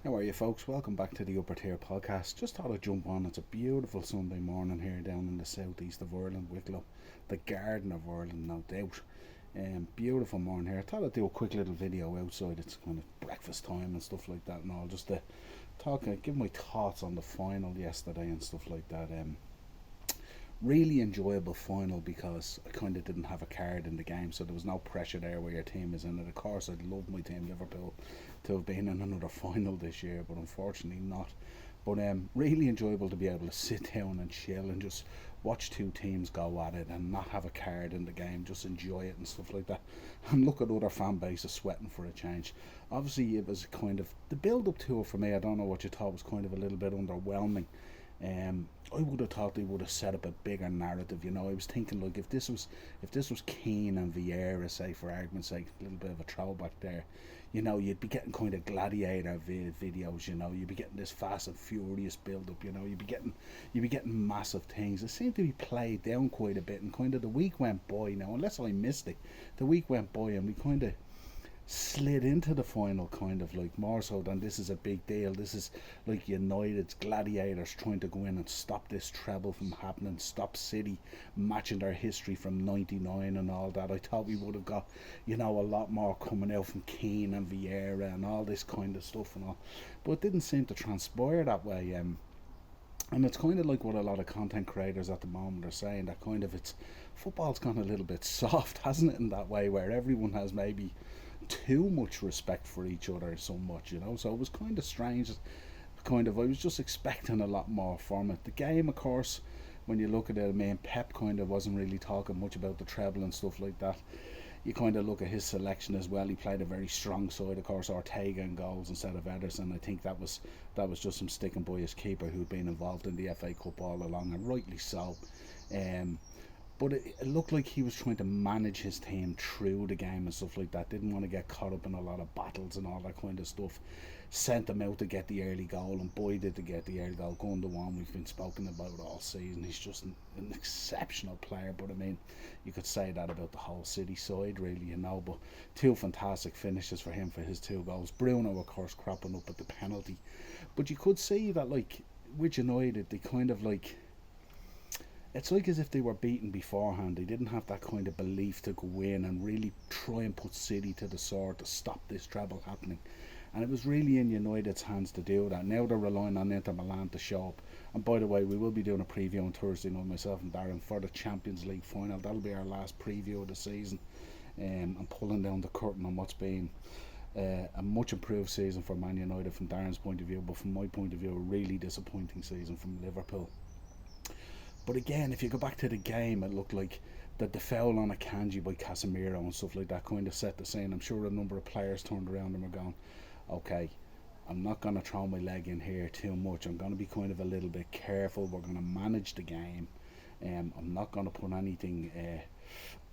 How are you, folks? Welcome back to the Upper Tier podcast. Just thought I'd jump on. It's a beautiful Sunday morning here down in the southeast of Ireland, Wicklow, the Garden of Ireland, no doubt. Beautiful morning here. I thought I'd do a quick little video outside. It's kind of breakfast time and stuff like that, and all just to give my thoughts on the final yesterday and stuff like that. Really enjoyable final because I kind of didn't have a card in the game, so there was no pressure there where your team is in it. Of course, I'd love my team Liverpool to have been in another final this year, but unfortunately not. But really enjoyable to be able to sit down and chill and just watch two teams go at it and not have a card in the game, just enjoy it and stuff like that. And look at other fan bases sweating for a change. Obviously, it was kind of the build up to it for me. I don't know what you thought, was kind of a little bit underwhelming. I would have thought they would have set up a bigger narrative. I was thinking, like, if this was Keane and Vieira, say, for argument's sake, a little bit of a throwback there. You'd be getting kind of gladiator videos. You'd be getting this Fast and Furious build up. You'd be getting massive things. It seemed to be played down quite a bit, and kind of the week went by. Now, unless I missed it, the week went by, and we kind of slid into the final, kind of like, more so than this is a big deal. This is like United's gladiators trying to go in and stop this treble from happening, stop City matching their history from '99 and all that. I thought we would have got a lot more coming out from Keane and Vieira and all this kind of stuff and all, but it didn't seem to transpire that way. And it's kind of like what a lot of content creators at the moment are saying, that kind of it's football's gone a little bit soft, hasn't it, in that way, where everyone has maybe too much respect for each other so much. So it was kind of strange. I was just expecting a lot more from it. The game, of course, when you look at it, I mean, Pep kind of wasn't really talking much about the treble and stuff like that. You kind of look at his selection as well. He played a very strong side, of course. Ortega in goals instead of Ederson. I think that was just him sticking by his keeper, who'd been involved in the FA Cup all along, and rightly so. Um, but it looked like he was trying to manage his team through the game and stuff like that. Didn't want to get caught up in a lot of battles and all that kind of stuff. Sent them out to get the early goal, and boy did they get the early goal. Going to one we've been spoken about all season. He's just an exceptional player, but I mean, you could say that about the whole City side, really. But two fantastic finishes for him for his two goals. Bruno, of course, cropping up at the penalty. But you could see that, like, with United, they kind of like, it's like as if they were beaten beforehand. They didn't have that kind of belief to go in and really try and put City to the sword to stop this treble happening. And it was really in United's hands to do that. Now they're relying on Inter Milan to show up. And by the way, we will be doing a preview on Thursday night, myself and Darren, for the Champions League final. That'll be our last preview of the season. I'm pulling down the curtain on what's been a much improved season for Man United from Darren's point of view, but from my point of view, a really disappointing season from Liverpool. But again, if you go back to the game, it looked like that the foul on Akanji by Casemiro and stuff like that kind of set the scene. I'm sure a number of players turned around and were going, okay, I'm not going to throw my leg in here too much. I'm going to be kind of a little bit careful. We're going to manage the game. I'm not going to put anything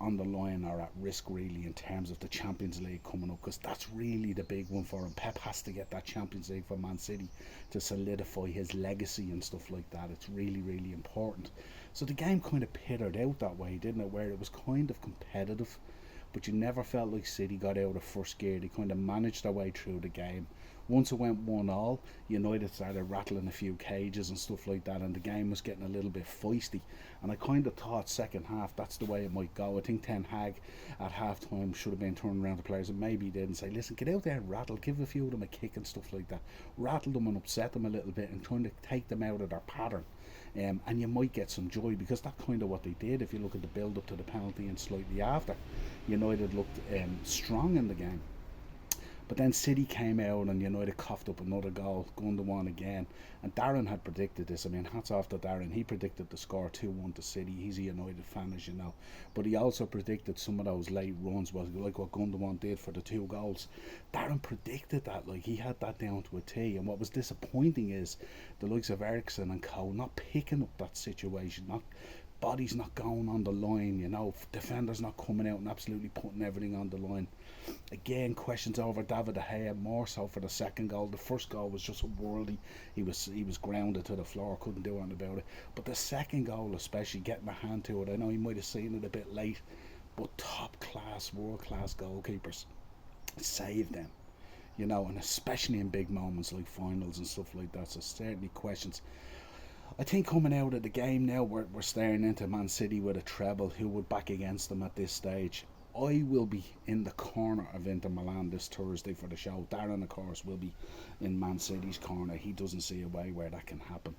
on the line or at risk, really, in terms of the Champions League coming up, because that's really the big one for him. Pep has to get that Champions League for Man City to solidify his legacy and stuff like that. It's really, really important. So the game kind of pittered out that way, didn't it, where it was kind of competitive, but you never felt like City got out of first gear. They kind of managed their way through the game. Once it went 1-1, United started rattling a few cages and stuff like that, and the game was getting a little bit feisty. And I kind of thought second half that's the way it might go. I think Ten Hag at half time should have been turning around the players, and maybe he did, and say, listen, get out there and rattle, give a few of them a kick and stuff like that. Rattle them and upset them a little bit and trying to take them out of their pattern. And you might get some joy, because that's kind of what they did. If you look at the build up to the penalty and slightly after, United looked strong in the game. But then City came out and United coughed up another goal, going to one again. And Darren had predicted this. I mean, hats off to Darren. He predicted the score 2-1 to City. He's a United fan, as you know. But he also predicted some of those late runs, was like what Gundogan did for the two goals. Darren predicted that, like, he had that down to a T. And what was disappointing is the likes of Eriksen and co not picking up that situation, not bodies not going on the line, defenders not coming out and absolutely putting everything on the line. Again, questions over David De Gea, more so for the second goal. The first goal was just worldly. He was grounded to the floor, couldn't do anything about it. But the second goal, especially, getting a hand to it, I know he might have seen it a bit late, but top class, world class goalkeepers saved them. and especially in big moments like finals and stuff like that. So certainly questions. I think coming out of the game now, we're staring into Man City with a treble. Who would back against them at this stage? I will be in the corner of Inter Milan this Thursday for the show. Darren, of course, will be in Man City's corner. He doesn't see a way where that can happen.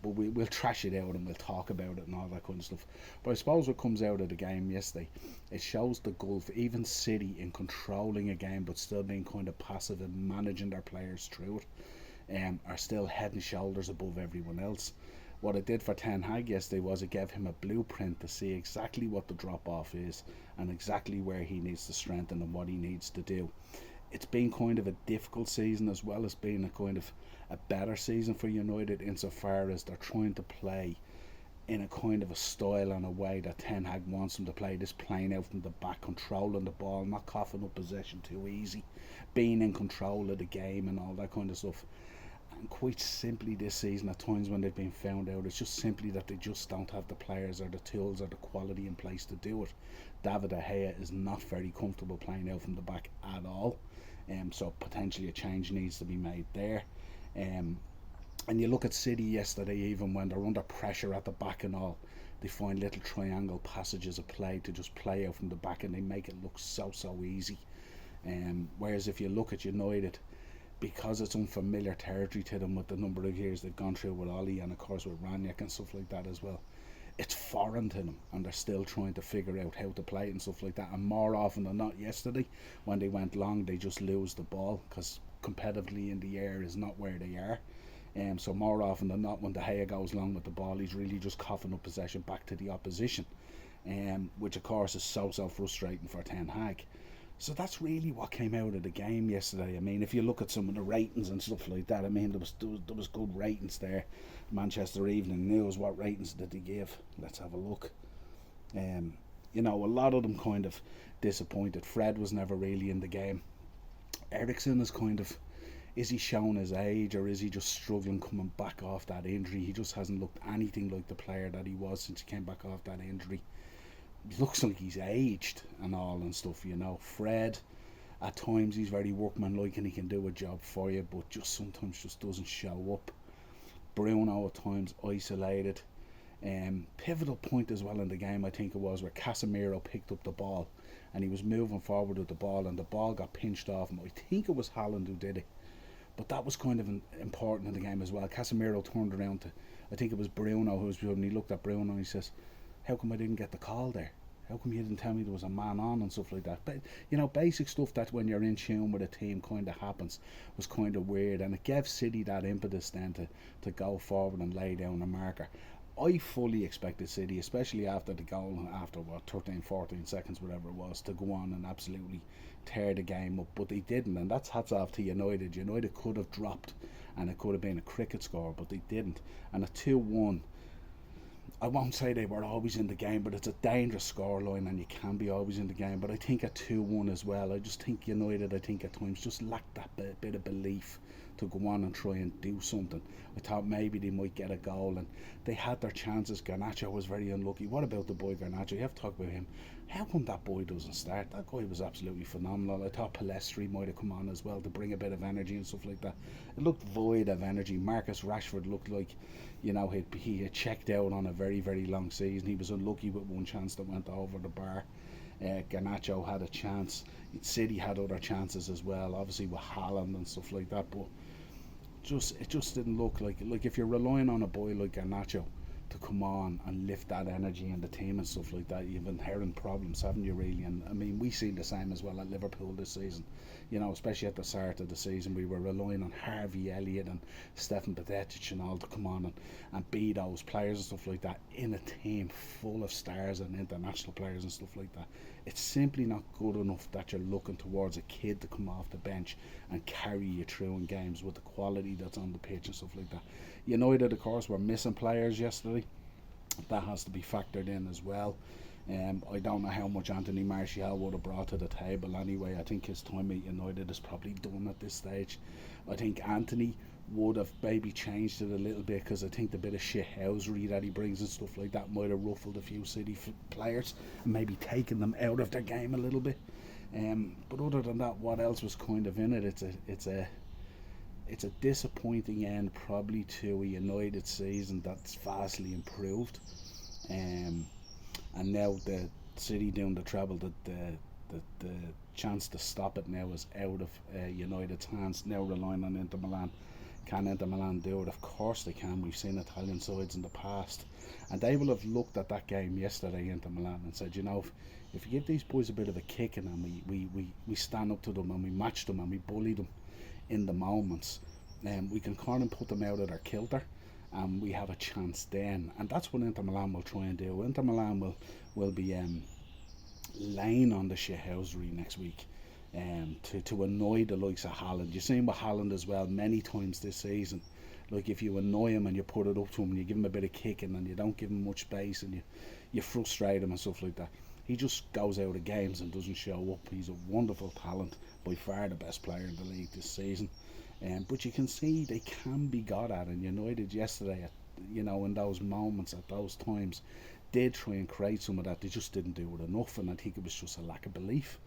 But we'll trash it out and we'll talk about it and all that kind of stuff. But I suppose what comes out of the game yesterday, it shows the gulf. Even City in controlling a game but still being kind of passive and managing their players through it, are still head and shoulders above everyone else. What it did for Ten Hag yesterday was it gave him a blueprint to see exactly what the drop off is and exactly where he needs to strengthen and what he needs to do. It's been kind of a difficult season as well as being a kind of a better season for United insofar as they're trying to play in a kind of a style and a way that Ten Hag wants them to play, this playing out from the back, controlling the ball, not coughing up possession too easy, being in control of the game and all that kind of stuff. And quite simply this season, at times when they've been found out, it's just simply that they just don't have the players or the tools or the quality in place to do it. David De Gea is not very comfortable playing out from the back at all, so potentially a change needs to be made there. And you look at City yesterday, even when they're under pressure at the back and all, they find little triangle passages of play to just play out from the back and they make it look so easy. Whereas if you look at United, because it's unfamiliar territory to them with the number of years they've gone through with Ollie and of course with Ranić and stuff like that as well, it's foreign to them and they're still trying to figure out how to play it and stuff like that. And more often than not yesterday, when they went long, they just lose the ball because competitively in the air is not where they are. So more often than not, when De Gea goes long with the ball, he's really just coughing up possession back to the opposition, which of course is so frustrating for Ten Hag. So that's really what came out of the game yesterday. I mean, if you look at some of the ratings and stuff like that, I mean, there was good ratings there. Manchester Evening News, what ratings did they give? Let's have a look. A lot of them kind of disappointed. Fred was never really in the game. Eriksen is kind of, is he showing his age or is he just struggling coming back off that injury? He just hasn't looked anything like the player that he was since he came back off that injury. He looks like he's aged and all and stuff, Fred, at times he's very workmanlike and he can do a job for you, but just sometimes just doesn't show up. Bruno at times isolated. Pivotal point as well in the game, I think it was, where Casemiro picked up the ball and he was moving forward with the ball and the ball got pinched off him. I think it was Haaland who did it, but that was kind of important in the game as well. Casemiro turned around to, I think it was Bruno who was, and he looked at Bruno and he says, how come I didn't get the call there? How come you didn't tell me there was a man on and stuff like that? But, basic stuff that when you're in tune with a team kind of happens was kind of weird. And it gave City that impetus then to go forward and lay down a marker. I fully expected City, especially after the goal, after 13, 14 seconds, whatever it was, to go on and absolutely tear the game up. But they didn't, and that's hats off to United. United could have dropped and it could have been a cricket score, but they didn't. And a 2-1, I won't say they were always in the game, but it's a dangerous scoreline and you can be always in the game. But I think at 2-1 as well, I just think United, at times just lacked that bit of belief to go on and try and do something. I thought maybe they might get a goal and they had their chances. Garnacho was very unlucky. What about the boy Garnacho? You have to talk about him. How come that boy doesn't start? That guy was absolutely phenomenal. I thought Pellistri might have come on as well to bring a bit of energy and stuff like that. It looked void of energy. Marcus Rashford looked like, he had checked out on a very, very long season. He was unlucky with one chance that went over the bar. Garnacho had a chance. City had other chances as well, obviously with Haaland and stuff like that, but it just didn't look like if you're relying on a boy like Garnacho to come on and lift that energy in the team and stuff like that, you've inherent problems, haven't you, really? And I mean, we seen the same as well at Liverpool this season, especially at the start of the season. We were relying on Harvey Elliott and Stefan Bajcetic and all to come on and be those players and stuff like that in a team full of stars and international players and stuff like that. It's simply not good enough that you're looking towards a kid to come off the bench and carry you through in games with the quality that's on the pitch and stuff like that. United, of course, were missing players yesterday. That has to be factored in as well. I don't know how much Anthony Martial would have brought to the table anyway. I think his time at United is probably done at this stage. I think Anthony would have maybe changed it a little bit, because I think the bit of shithousery that he brings and stuff like that might have ruffled a few City players and maybe taken them out of their game a little bit. But other than that, what else was kind of in it? It's a disappointing end probably to a United season that's vastly improved. Um, and now the City doing the treble, the chance to stop it now is out of United's hands. Now relying on Inter Milan. Can Inter Milan do it? Of course they can. We've seen Italian sides in the past, and they will have looked at that game yesterday, Inter Milan, and said, if you give these boys a bit of a kicking and we stand up to them and we match them and we bully them in the moments, we can kind of put them out of their kilter, and we have a chance then. And that's what Inter Milan will try and do. Inter Milan will be laying on the shithousery next week, to annoy the likes of Haaland. You've seen with Haaland as well many times this season. Like, if you annoy him and you put it up to him and you give him a bit of kicking and you don't give him much space and you frustrate him and stuff like that, he just goes out of games and doesn't show up. He's a wonderful talent, by far the best player in the league this season. But you can see they can be got at, and United yesterday, in those moments, at those times, did try and create some of that. They just didn't do it enough, and I think it was just a lack of belief.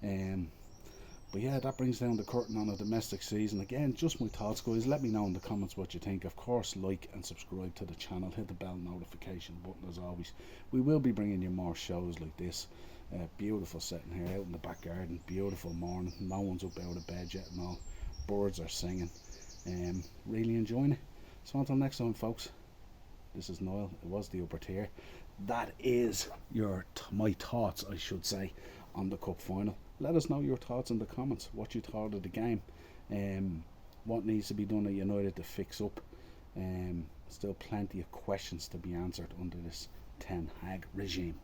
But yeah, that brings down the curtain on a domestic season. Again, just my thoughts, guys. Let me know in the comments what you think. Of course, like and subscribe to the channel. Hit the bell notification button as always. We will be bringing you more shows like this. Beautiful setting here out in the back garden. Beautiful morning. No one's up out of bed yet and all. Birds are singing. Really enjoying it. So until next time, folks. This is Niall. It was the upper tier. That is my thoughts, I should say, on the cup final. Let us know your thoughts in the comments. What you thought of the game. What needs to be done at United to fix up. Still plenty of questions to be answered under this Ten Hag regime.